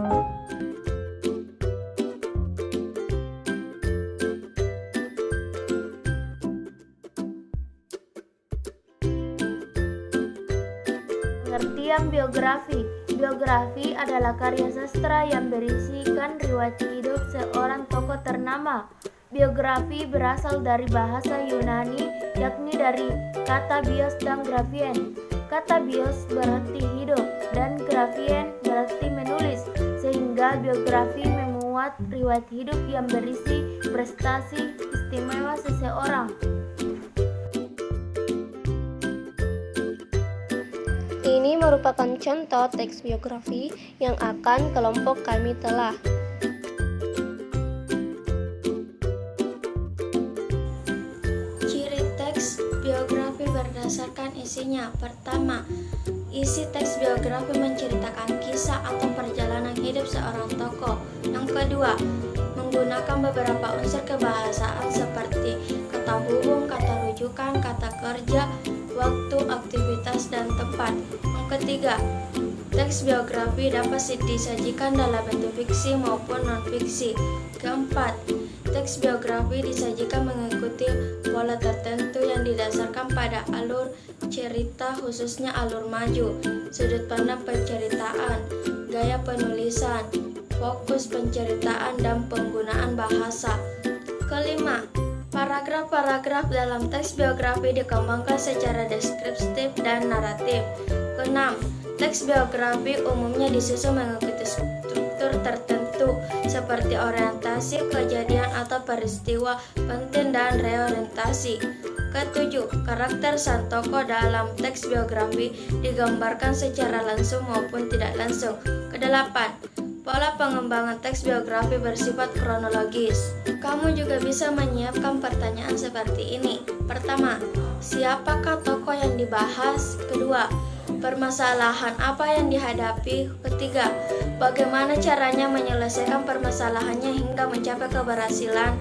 Pengertian biografi. Biografi adalah karya sastra yang berisikan riwayat hidup seorang tokoh ternama. Biografi berasal dari bahasa Yunani, yakni dari kata bios dan grafien. Kata bios berarti hidup dan grafien berarti menulis, sehingga biografi memuat riwayat hidup yang berisi prestasi istimewa seseorang. Ini merupakan contoh teks biografi yang akan kelompok kami telah. Ciri teks biografi berdasarkan isinya. Pertama, isi teks biografi menceritakan kisah atau perjalanan hidup seorang tokoh. Yang kedua, menggunakan beberapa unsur kebahasaan seperti kata hubung, kata rujukan, kata kerja, waktu, aktivitas, dan tempat. Yang ketiga, teks biografi dapat disajikan dalam bentuk fiksi maupun non-fiksi. Keempat, teks biografi disajikan mengikuti pola tertentu yang didasarkan pada alur cerita, khususnya alur maju, sudut pandang penceritaan, gaya penulisan, fokus penceritaan, dan penggunaan bahasa. Kelima, paragraf-paragraf dalam teks biografi dikembangkan secara deskriptif dan naratif. Keenam, teks biografi umumnya disusun mengikuti struktur tertentu seperti orientasi, kejadian atau peristiwa penting, dan reorientasi. Ketujuh, karakter sang tokoh dalam teks biografi digambarkan secara langsung maupun tidak langsung. Kedelapan, pola pengembangan teks biografi bersifat kronologis. Kamu juga bisa menyiapkan pertanyaan seperti ini. Pertama, siapakah tokoh yang dibahas? Kedua, permasalahan apa yang dihadapi? Ketiga, bagaimana caranya menyelesaikan permasalahannya hingga mencapai keberhasilan?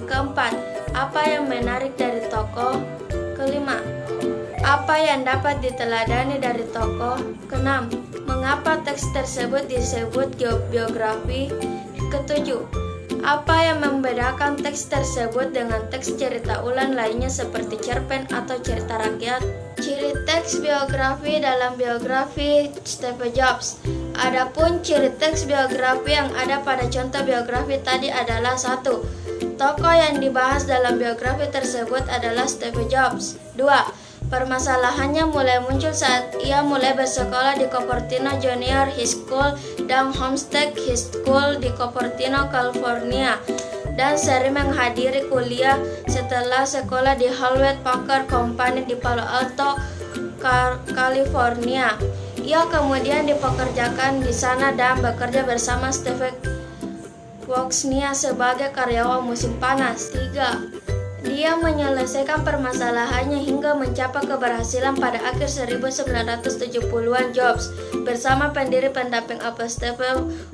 Keempat, apa yang menarik dari tokoh? Kelima, apa yang dapat diteladani dari tokoh? Keenam, mengapa teks tersebut disebut biografi? Ketujuh, apa yang membedakan teks tersebut dengan teks cerita ulang lainnya seperti cerpen atau cerita rakyat? Ciri teks biografi dalam biografi Steve Jobs. Adapun ciri teks biografi yang ada pada contoh biografi tadi adalah: 1. Tokoh yang dibahas dalam biografi tersebut adalah Steve Jobs. 2. Permasalahannya mulai muncul saat ia mulai bersekolah di Cupertino Junior High School dan Homestead High School di Cupertino, California, dan sering menghadiri kuliah setelah sekolah di Hewlett Packard Company di Palo Alto, California. Ia kemudian dipekerjakan di sana dan bekerja bersama Steve Wozniak sebagai karyawan musim panas. 3. Dia menyelesaikan permasalahannya hingga mencapai keberhasilan pada akhir 1970-an. Jobs bersama pendiri pendamping Apple Steve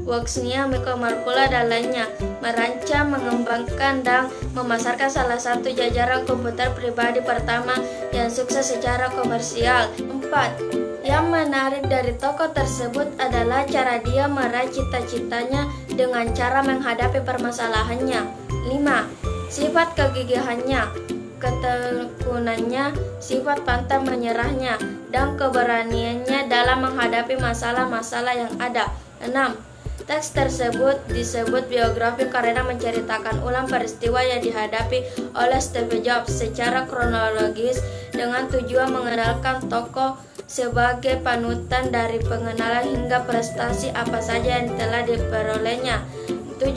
Wozniak, Michael Markula, dan lainnya merancang, mengembangkan, dan memasarkan salah satu jajaran komputer pribadi pertama yang sukses secara komersial. 4. Yang menarik dari tokoh tersebut adalah cara dia meraih cita-citanya dengan cara menghadapi permasalahannya. 5. Sifat kegigihannya, ketekunannya, sifat pantang menyerahnya, dan keberaniannya dalam menghadapi masalah-masalah yang ada. 6. Teks tersebut disebut biografi karena menceritakan ulang peristiwa yang dihadapi oleh Steve Jobs secara kronologis dengan tujuan mengenalkan tokoh sebagai panutan dari pengenalan hingga prestasi apa saja yang telah diperolehnya. 7.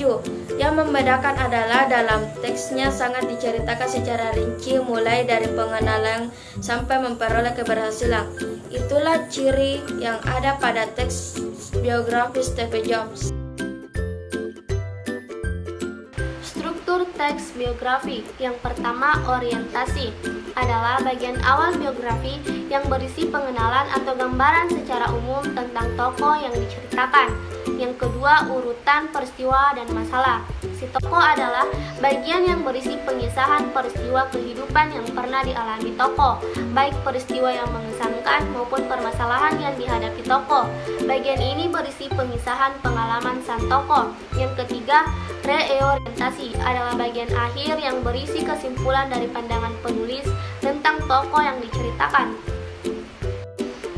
Yang membedakan adalah dalam teksnya sangat diceritakan secara rinci mulai dari pengenalan sampai memperoleh keberhasilan. Itulah ciri yang ada pada teks biografi Steve Jobs. Struktur teks biografi. Yang pertama, orientasi adalah bagian awal biografi yang berisi pengenalan atau gambaran secara umum tentang tokoh yang diceritakan. Yang kedua, urutan peristiwa dan masalah. Si tokoh adalah bagian yang berisi pengisahan peristiwa kehidupan yang pernah dialami tokoh, baik peristiwa yang mengesankan maupun permasalahan yang dihadapi tokoh. Bagian ini berisi pengisahan pengalaman sang tokoh. Yang ketiga, reorientasi adalah bagian akhir yang berisi kesimpulan dari pandangan penulis tentang tokoh yang diceritakan.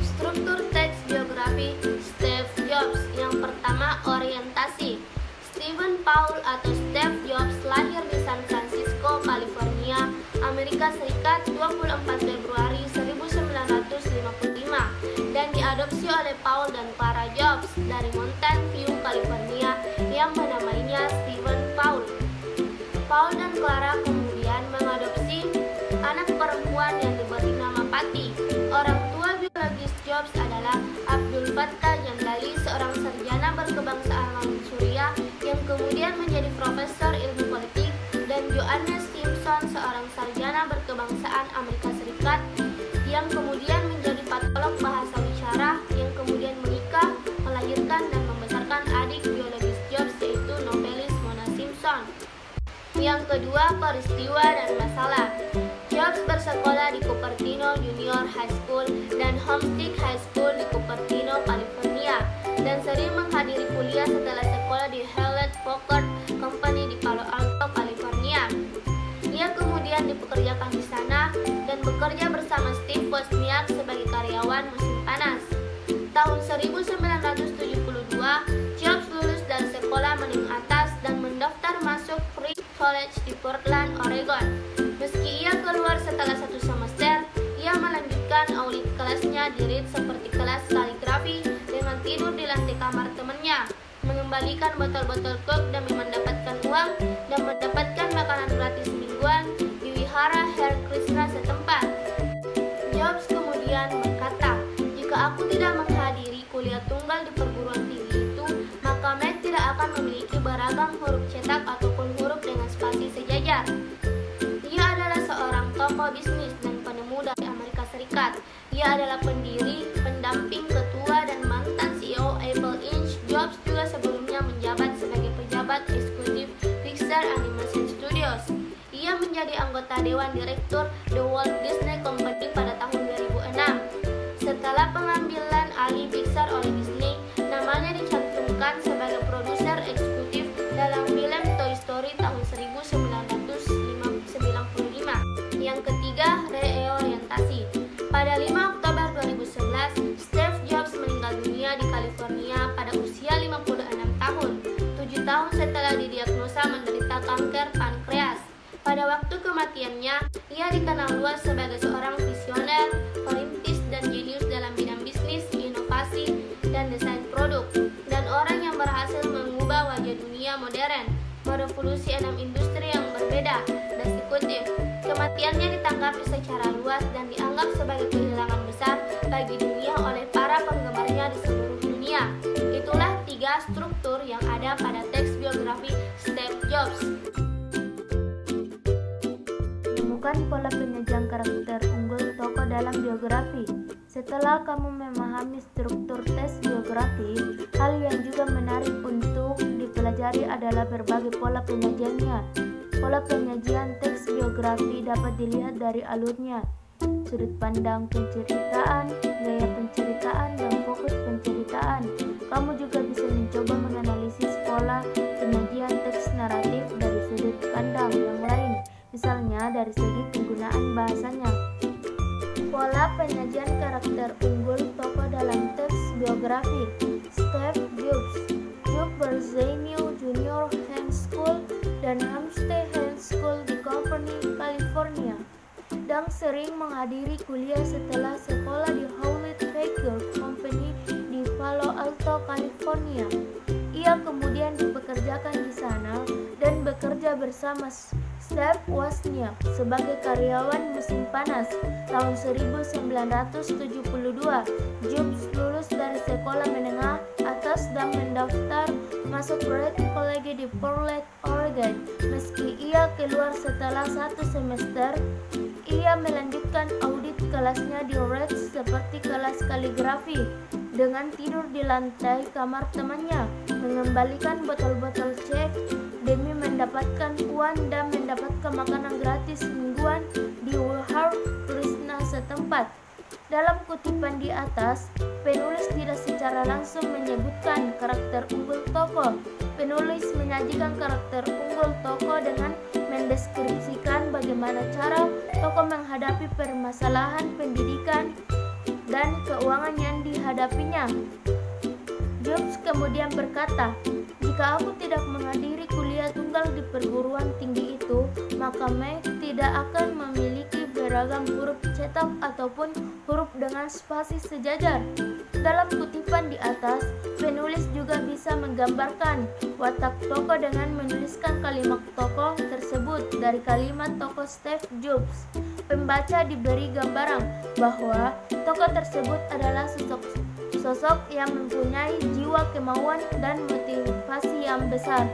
Struktur teks biografi Steve Jobs. Yang pertama, orientasi. Stephen Paul atau Steve Jobs lahir di San Francisco, California, Amerika Serikat 24 Februari 1955 dan diadopsi oleh Paul dan Clara Jobs dari Mountain View, California yang menamainya Stephen Paul. Paul dan Clara kemudian mengadopsi anak perempuan yang diberi nama Patty. Orang tua biologis Jobs adalah Abdul Fattah Jamdali, seorang sarjana berkebangsaan Manchuria yang kemudian menjadi profesor ilmu politik, dan Johannes Simpson, seorang sarjana berkebangsaan Amerika Serikat yang kemudian menjadi patolog bahasa bicara, yang kemudian menikah, melahirkan dan membesarkan adik biologis Jobs, yaitu novelis Mona Simpson. Yang kedua, peristiwa dan masalah. Jobs bersekolah di Cupertino Junior High School dan Homestead High School di Cupertino, California, dan sering menghadiri kuliah setelah sekolah di Hewlett Packard Company di Palo Alto, California. Ia kemudian dipekerjakan di sana dan bekerja bersama Steve Wozniak sebagai karyawan musim panas. Tahun 1972, Jobs lulus dari sekolah menengah atas dan mendaftar masuk Frick College di Portland, Oregon. Meski ia keluar setelah satu semester, ia melanjutkan audit kelasnya di Reed seperti kelas kaligrafi dengan tidur di lantai kamar temannya, mengembalikan botol-botol Coke demi mendapatkan uang, dan mendapatkan makanan gratis mingguan di wihara Hare Krishna setempat. Jobs kemudian berkata, "Jika aku tidak menghadiri kuliah tunggal di perguruan tinggi itu, maka Mac tidak akan memiliki beragam huruf cetak ataupun huruf dengan spasi sejajar." Ia adalah seorang tokoh bisnis dan penemu dari Amerika Serikat. Ia adalah pendiri, pendamping ketua, dan mantan CEO Apple Inc. Jobs juga sebelumnya menjabat sebagai pejabat eksekutif Pixar Animation Studios. Ia menjadi anggota Dewan Direktur The Walt Disney Company pada tahun 2006. Setelah pengambilan alih Pixar oleh Disney, namanya dicantumkan sebagai produser eksekutif dalam film Toy Story tahun 1995. Yang ketiga, reorientasi. Pada 5 Oktober 2011, Steve Jobs meninggal dunia di California pada usia 56 tahun, 7 tahun setelah didiagnosa menderita kanker pankreas. Pada waktu kematiannya, ia dikenal luas sebagai seorang visioner, perintis, dan jenius dalam bidang bisnis, inovasi, dan desain produk, dan orang yang berhasil mengubah wajah dunia modern, merevolusi 6 industri yang berbeda dan sekutif. Kematiannya ditanggapi secara luas dan dianggap sebagai kehilangan besar bagi dunia oleh para penggemarnya di seluruh dunia. Itulah 3 struktur yang ada pada teks biografi Steve Jobs. Temukan pola penyajian karakter unggul tokoh dalam biografi. Setelah kamu memahami struktur teks biografi, hal yang juga menarik untuk dipelajari adalah berbagai pola penyajiannya. Pola penyajian teks biografi dapat dilihat dari alurnya, sudut pandang penceritaan, gaya penceritaan, dan fokus penceritaan. Kamu juga bisa mencoba menganalisis pola penyajian teks naratif dari sudut pandang yang lain, misalnya dari segi penggunaan bahasanya. Pola penyajian karakter unggul tokoh dalam teks biografi. Steve Jobs, Bersenio Junior High School dan Homestead High School di California, dan sering menghadiri kuliah setelah sekolah di Hewlett Packard Company di Palo Alto, California. Ia kemudian dipekerjakan di sana dan bekerja bersama Steve Wozniak sebagai karyawan musim panas. Tahun 1972, Jobs lulus dari sekolah menengah atas dan mendaftar masuk Reed College di Portland, Oregon. Meski ia keluar setelah 1 semester, ia melanjutkan audit kelasnya di Reed seperti kelas kaligrafi dengan tidur di lantai kamar temannya. mengembalikan botol-botol cek demi mendapatkan uang dan mendapatkan makanan gratis mingguan di Wuhan, Krishna setempat. Dalam kutipan di atas, penulis tidak secara langsung menyebutkan karakter unggul tokoh. Penulis menyajikan karakter unggul tokoh dengan mendeskripsikan bagaimana cara tokoh menghadapi permasalahan pendidikan dan keuangan yang dihadapinya. Jobs kemudian berkata, "Jika aku tidak menghadiri kuliah tunggal di perguruan tinggi itu, maka Mac tidak akan memiliki beragam huruf cetak ataupun huruf dengan spasi sejajar." Dalam kutipan di atas, penulis juga bisa menggambarkan watak tokoh dengan menuliskan kalimat tokoh tersebut dari kalimat tokoh Steve Jobs. Pembaca diberi gambaran bahwa tokoh tersebut adalah sosok yang mempunyai jiwa kemauan dan motivasi yang besar.